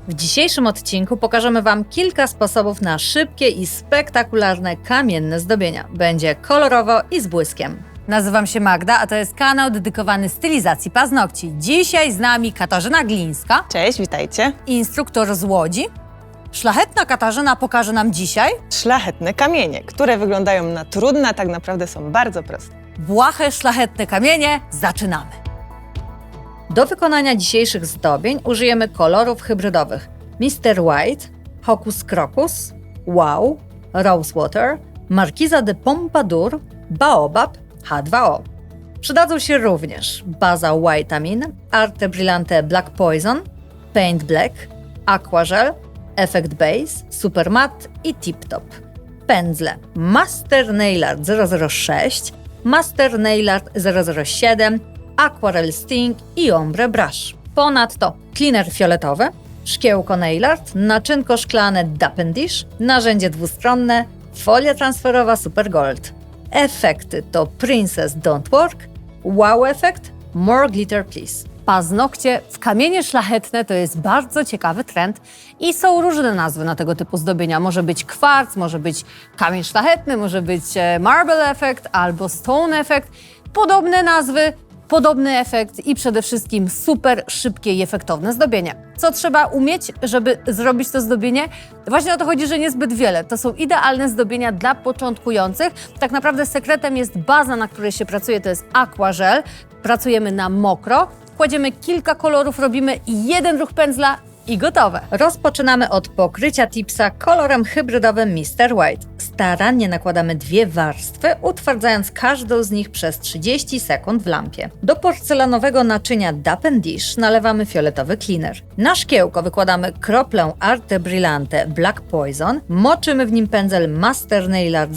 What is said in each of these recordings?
W dzisiejszym odcinku pokażemy Wam kilka sposobów na szybkie i spektakularne kamienne zdobienia. Będzie kolorowo i z błyskiem. Nazywam się Magda, a to jest kanał dedykowany stylizacji paznokci. Dzisiaj z nami Katarzyna Glińska. Cześć, witajcie. Instruktor z Łodzi. Szlachetna Katarzyna pokaże nam dzisiaj Szlachetne kamienie, które wyglądają na trudne, a tak naprawdę są bardzo proste. błahe, szlachetne kamienie. Zaczynamy! Do wykonania dzisiejszych zdobień użyjemy kolorów hybrydowych Mr. White, Hocus Crocus, Wow, Rosewater, Markiza de Pompadour, Baobab, H2O. Przydadzą się również baza Whitamin, Arte Brillante Black Poison, Paint Black, Aquagel, Effect Base, Super Matte i Tip Top. Pędzle Master Nail Art 006, Master Nail Art 007, Aquarel Sting i Ombre Brush. Ponadto cleaner fioletowy, szkiełko nail art, naczynko szklane Dapendish, narzędzie dwustronne, folia transferowa Super Gold. Efekty to Princess Don't Work, Wow Effect, More Glitter Please. Paznokcie w kamienie szlachetne to jest bardzo ciekawy trend i są różne nazwy na tego typu zdobienia. Może być kwarc, może być kamień szlachetny, może być marble effect albo stone effect. Podobne nazwy, podobny efekt i przede wszystkim super szybkie i efektowne zdobienie. Co trzeba umieć, żeby zrobić to zdobienie? Właśnie o to chodzi, że niezbyt wiele. To są idealne zdobienia dla początkujących. Tak naprawdę sekretem jest baza, na której się pracuje, to jest Aquagel. Pracujemy na mokro, kładziemy kilka kolorów, robimy jeden ruch pędzla i gotowe. Rozpoczynamy od pokrycia tipsa kolorem hybrydowym Mr. White. Starannie nakładamy dwie warstwy, utwardzając każdą z nich przez 30 sekund w lampie. Do porcelanowego naczynia Dapendish nalewamy fioletowy cleaner. Na szkiełko wykładamy kroplę Arte Brillante Black Poison, moczymy w nim pędzel Master Nail Art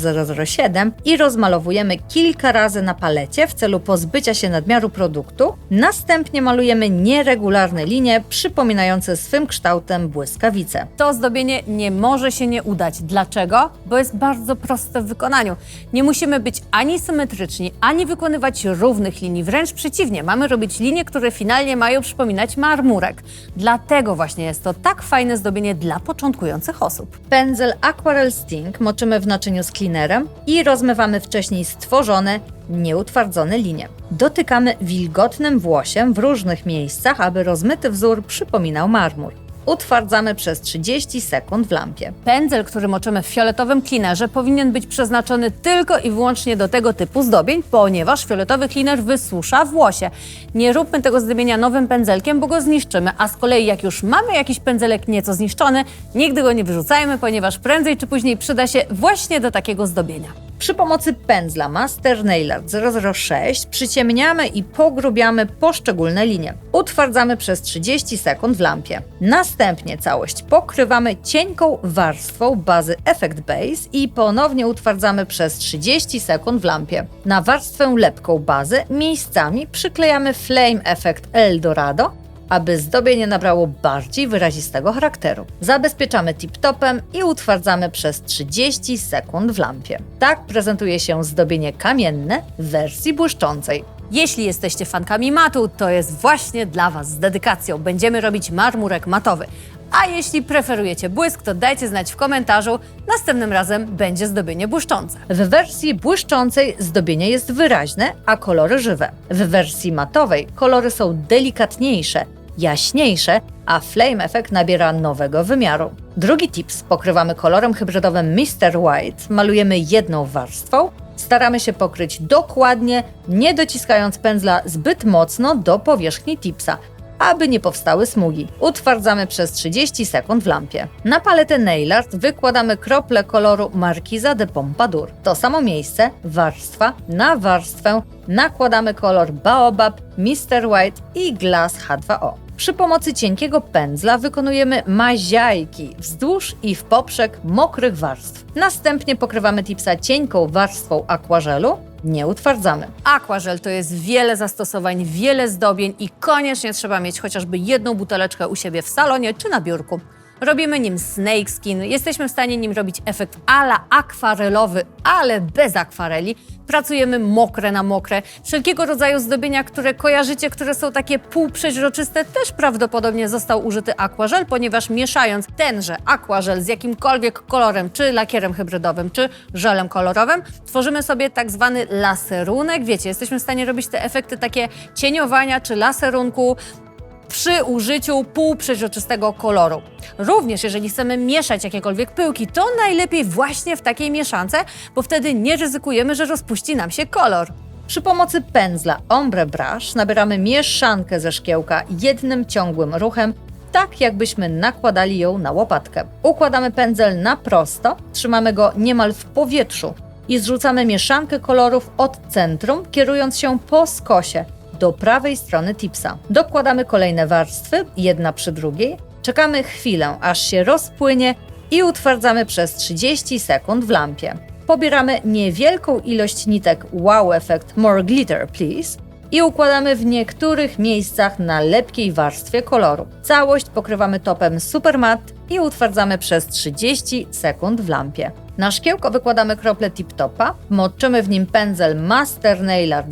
007 i rozmalowujemy kilka razy na palecie w celu pozbycia się nadmiaru produktu. Następnie malujemy nieregularne linie przypominające swym kształtem błyskawice. To zdobienie nie może się nie udać. Dlaczego? Bo jest bardzo proste w wykonaniu. Nie musimy być ani symetryczni, ani wykonywać równych linii. Wręcz przeciwnie, mamy robić linie, które finalnie mają przypominać marmurek. Dlatego właśnie jest to tak fajne zdobienie dla początkujących osób. Pędzel Aquarel Sting moczymy w naczyniu z cleanerem i rozmywamy wcześniej stworzone, nieutwardzone linie. Dotykamy wilgotnym włosiem w różnych miejscach, aby rozmyty wzór przypominał marmur. Utwardzamy przez 30 sekund w lampie. Pędzel, który moczymy w fioletowym cleanerze, powinien być przeznaczony tylko i wyłącznie do tego typu zdobień, ponieważ fioletowy cleaner wysusza włosie. Nie róbmy tego zdobienia nowym pędzelkiem, bo go zniszczymy, a z kolei jak już mamy jakiś pędzelek nieco zniszczony, nigdy go nie wyrzucajmy, ponieważ prędzej czy później przyda się właśnie do takiego zdobienia. Przy pomocy pędzla Master Nail Art 006 przyciemniamy i pogrubiamy poszczególne linie. Utwardzamy przez 30 sekund w lampie. Następnie całość pokrywamy cienką warstwą bazy Effect Base i ponownie utwardzamy przez 30 sekund w lampie. Na warstwę lepką bazy miejscami przyklejamy Flame Effect Eldorado, aby zdobienie nabrało bardziej wyrazistego charakteru. Zabezpieczamy tip-topem i utwardzamy przez 30 sekund w lampie. Tak prezentuje się zdobienie kamienne w wersji błyszczącej. Jeśli jesteście fankami matu, to jest właśnie dla Was z dedykacją. Będziemy robić marmurek matowy. A jeśli preferujecie błysk, to dajcie znać w komentarzu. Następnym razem będzie zdobienie błyszczące. W wersji błyszczącej zdobienie jest wyraźne, a kolory żywe. W wersji matowej kolory są delikatniejsze, jaśniejsze, a flame effect nabiera nowego wymiaru. Drugi tips pokrywamy kolorem hybrydowym Mr. White, malujemy jedną warstwą, staramy się pokryć dokładnie, nie dociskając pędzla zbyt mocno do powierzchni tipsa, aby nie powstały smugi. Utwardzamy przez 30 sekund w lampie. Na paletę Nail Art wykładamy krople koloru Markiza de Pompadour. To samo miejsce, warstwa na warstwę nakładamy kolor Baobab, Mr. White i Glass H2O. Przy pomocy cienkiego pędzla wykonujemy maziajki wzdłuż i w poprzek mokrych warstw. Następnie pokrywamy tipsa cienką warstwą aquagelu, nie utwardzamy. Aquagel to jest wiele zastosowań, wiele zdobień i koniecznie trzeba mieć chociażby jedną buteleczkę u siebie w salonie czy na biurku. Robimy nim snake skin, jesteśmy w stanie nim robić efekt ala akwarelowy, ale bez akwareli. Pracujemy mokre na mokre. Wszelkiego rodzaju zdobienia, które kojarzycie, które są takie półprzeźroczyste, też prawdopodobnie został użyty aquażel, ponieważ mieszając tenże aquażel z jakimkolwiek kolorem, czy lakierem hybrydowym, czy żelem kolorowym, tworzymy sobie tak zwany laserunek. Wiecie, jesteśmy w stanie robić te efekty takie cieniowania czy laserunku przy użyciu półprzeźroczystego koloru. Również jeżeli chcemy mieszać jakiekolwiek pyłki, to najlepiej właśnie w takiej mieszance, bo wtedy nie ryzykujemy, że rozpuści nam się kolor. Przy pomocy pędzla Ombre Brush nabieramy mieszankę ze szkiełka jednym ciągłym ruchem, tak jakbyśmy nakładali ją na łopatkę. Układamy pędzel na prosto, trzymamy go niemal w powietrzu i zrzucamy mieszankę kolorów od centrum, kierując się po skosie do prawej strony tipsa. Dokładamy kolejne warstwy, jedna przy drugiej, czekamy chwilę, aż się rozpłynie i utwardzamy przez 30 sekund w lampie. Pobieramy niewielką ilość nitek Wow Effect More Glitter Please i układamy w niektórych miejscach na lepkiej warstwie koloru. Całość pokrywamy topem Super Matte i utwardzamy przez 30 sekund w lampie. Na szkiełko wykładamy krople Tip Topa, moczymy w nim pędzel Master Nail Art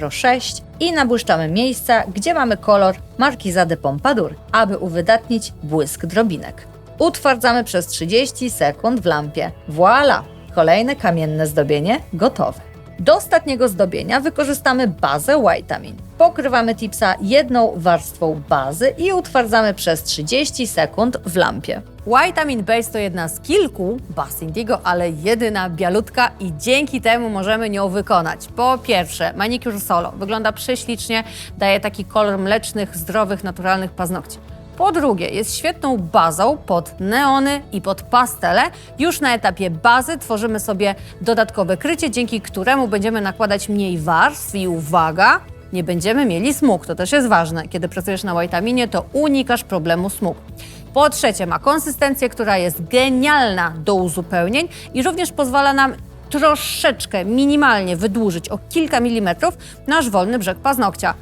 006 i nabłyszczamy miejsca, gdzie mamy kolor Markiza de Pompadour, aby uwydatnić błysk drobinek. Utwardzamy przez 30 sekund w lampie. Voilà! Kolejne kamienne zdobienie gotowe. Do ostatniego zdobienia wykorzystamy bazę Whitamin. Pokrywamy tipsa jedną warstwą bazy i utwardzamy przez 30 sekund w lampie. Whitamin Base to jedna z kilku baz Indigo, ale jedyna bialutka i dzięki temu możemy nią wykonać. Po pierwsze, manicure solo. Wygląda prześlicznie, daje taki kolor mlecznych, zdrowych, naturalnych paznokci. Po drugie, jest świetną bazą pod neony i pod pastele. Już na etapie bazy tworzymy sobie dodatkowe krycie, dzięki któremu będziemy nakładać mniej warstw i uwaga, nie będziemy mieli smug. To też jest ważne. Kiedy pracujesz na Whitaminie, to unikasz problemu smug. Po trzecie, ma konsystencję, która jest genialna do uzupełnień i również pozwala nam troszeczkę, minimalnie wydłużyć o kilka milimetrów nasz wolny brzeg paznokcia.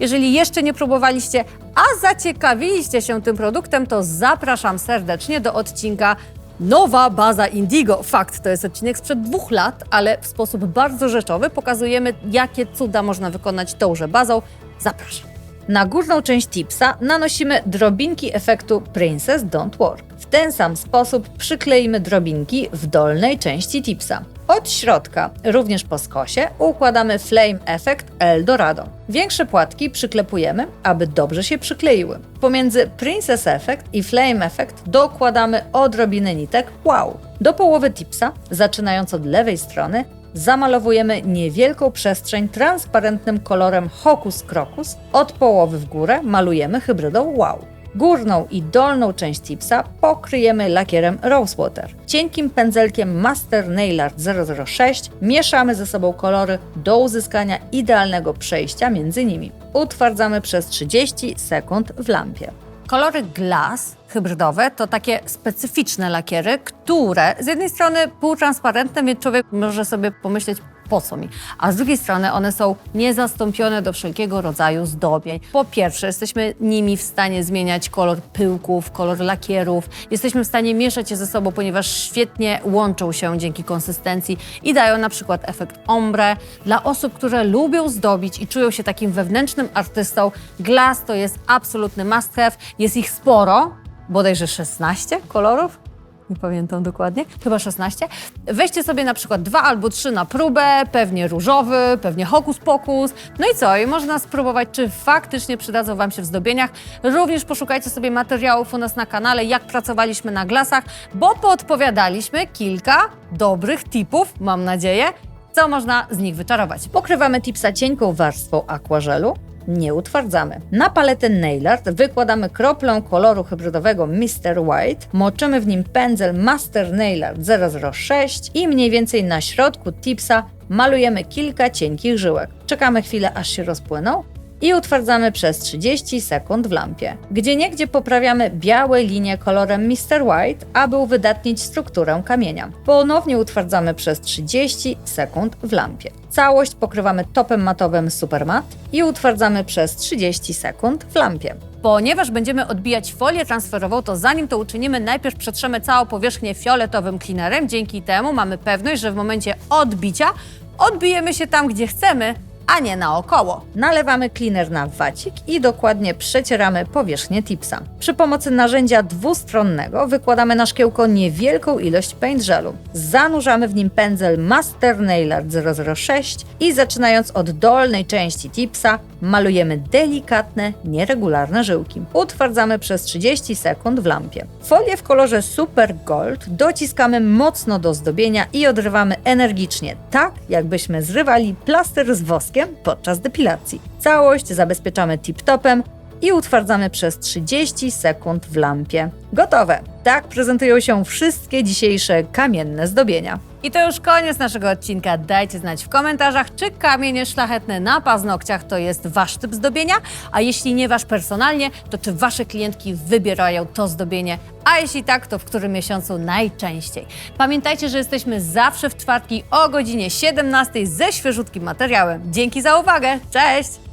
Jeżeli jeszcze nie próbowaliście, a zaciekawiliście się tym produktem, to zapraszam serdecznie do odcinka Nowa baza Indigo. Fakt, to jest odcinek sprzed 2 lat, ale w sposób bardzo rzeczowy pokazujemy, jakie cuda można wykonać tąże bazą. Zapraszam. Na górną część tipsa nanosimy drobinki efektu Princess Don't Work. W ten sam sposób przykleimy drobinki w dolnej części tipsa. Od środka, również po skosie, układamy Flame Effect Eldorado. Większe płatki przyklepujemy, aby dobrze się przykleiły. Pomiędzy Princess Effect i Flame Effect dokładamy odrobinę nitek Wow. Do połowy tipsa, zaczynając od lewej strony, zamalowujemy niewielką przestrzeń transparentnym kolorem Hocus Crocus. Od połowy w górę malujemy hybrydą Wow. Górną i dolną część tipsa pokryjemy lakierem Rosewater. Cienkim pędzelkiem Master Nail Art 006 mieszamy ze sobą kolory do uzyskania idealnego przejścia między nimi. Utwardzamy przez 30 sekund w lampie. Kolory Glass hybrydowe to takie specyficzne lakiery, które z jednej strony półtransparentne, więc człowiek może sobie pomyśleć, po co mi? A z drugiej strony one są niezastąpione do wszelkiego rodzaju zdobień. Po pierwsze, jesteśmy nimi w stanie zmieniać kolor pyłków, kolor lakierów. Jesteśmy w stanie mieszać je ze sobą, ponieważ świetnie łączą się dzięki konsystencji i dają na przykład efekt ombre. Dla osób, które lubią zdobić i czują się takim wewnętrznym artystą, Glass to jest absolutny must have. Jest ich sporo, bodajże 16 kolorów. Nie pamiętam dokładnie, chyba 16. Weźcie sobie na przykład 2 albo 3 na próbę, pewnie różowy, pewnie hokus pokus. No i co? I można spróbować, czy faktycznie przydadzą Wam się w zdobieniach. Również poszukajcie sobie materiałów u nas na kanale, jak pracowaliśmy na glasach, bo podpowiadaliśmy kilka dobrych tipów, mam nadzieję, co można z nich wyczarować. Pokrywamy tipsa cienką warstwą aquażelu. Nie utwardzamy. Na paletę Nail Art wykładamy kroplę koloru hybrydowego Mr. White, moczymy w nim pędzel Master Nail Art 006 i mniej więcej na środku tipsa malujemy kilka cienkich żyłek. Czekamy chwilę, aż się rozpłyną i utwardzamy przez 30 sekund w lampie. Gdzieniegdzie poprawiamy białe linie kolorem Mr. White, aby uwydatnić strukturę kamienia. Ponownie utwardzamy przez 30 sekund w lampie. Całość pokrywamy topem matowym Super Matte i utwardzamy przez 30 sekund w lampie. Ponieważ będziemy odbijać folię transferową, to zanim to uczynimy, najpierw przetrzemy całą powierzchnię fioletowym cleanerem. Dzięki temu mamy pewność, że w momencie odbicia odbijemy się tam, gdzie chcemy, a nie naokoło. Nalewamy cleaner na wacik i dokładnie przecieramy powierzchnię tipsa. Przy pomocy narzędzia dwustronnego wykładamy na szkiełko niewielką ilość paint gelu. Zanurzamy w nim pędzel Master Nail Art 006 i zaczynając od dolnej części tipsa malujemy delikatne, nieregularne żyłki. Utwardzamy przez 30 sekund w lampie. Folię w kolorze Super Gold dociskamy mocno do zdobienia i odrywamy energicznie, tak jakbyśmy zrywali plaster z woskiem podczas depilacji. Całość zabezpieczamy tip-topem i utwardzamy przez 30 sekund w lampie. Gotowe! Tak prezentują się wszystkie dzisiejsze kamienne zdobienia. I to już koniec naszego odcinka. Dajcie znać w komentarzach, czy kamienie szlachetne na paznokciach to jest Wasz typ zdobienia, a jeśli nie Wasz personalnie, to czy Wasze klientki wybierają to zdobienie, a jeśli tak, to w którym miesiącu najczęściej. Pamiętajcie, że jesteśmy zawsze w czwartki o godzinie 17 ze świeżutkim materiałem. Dzięki za uwagę, cześć!